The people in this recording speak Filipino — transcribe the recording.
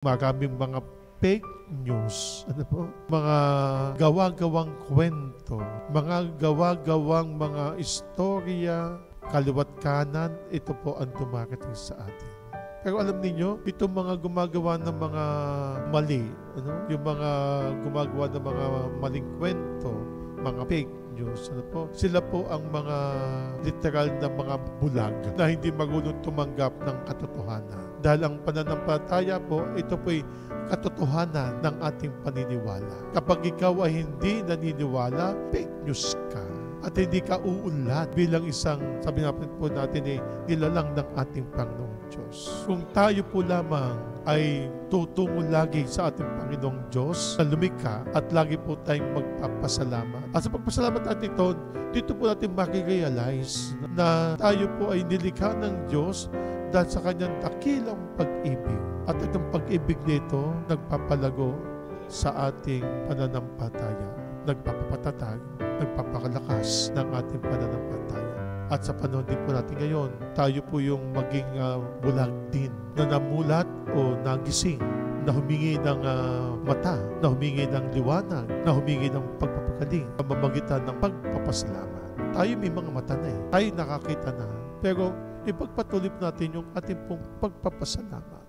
Maraming mga fake news, ano po? Mga gawa-gawang kwento, mga gawa-gawang mga istorya, kaliwat kanan, ito po ang dumarating sa atin. Pero alam niyo, itong mga gumagawa ng mga mali, yung mga gumagawa ng mga maling kwento, mga fake news, sila po ang mga literal na mga bulag na hindi marunong tumanggap ng katotohanan. Dahil ang pananampalataya po, ito po'y katotohanan ng ating paniniwala. Kapag ikaw ay hindi naniniwala, fake news ka. At hindi ka uunlad bilang isang, sabi natin po natin, nilalang ng ating Panginoong Diyos. Kung tayo po lamang ay tutungo lagi sa ating Panginoong Diyos na lumikha at lagi po tayong magpapasalamat. At sa pagpasalamat natin ito, dito po natin makirealize na tayo po ay nilikha ng Diyos dahil sa kanyang dakilang pag-ibig. At itong pag-ibig nito nagpapalago sa ating pananampalataya, nagpapapatatag, nagpapakalakas ng ating pananampalataya. At sa panahon din po natin ngayon, tayo po yung maging bulag din na namulat o nagising, na humingi ng mata, na humingi ng liwanag, na humingi ng pagpapagaling, na mamagitan ng pagpapasalamat. Tayo may mga mata na tayo nakakita na, pero ipagpatuloy natin yung ating pong pagpapasalamat.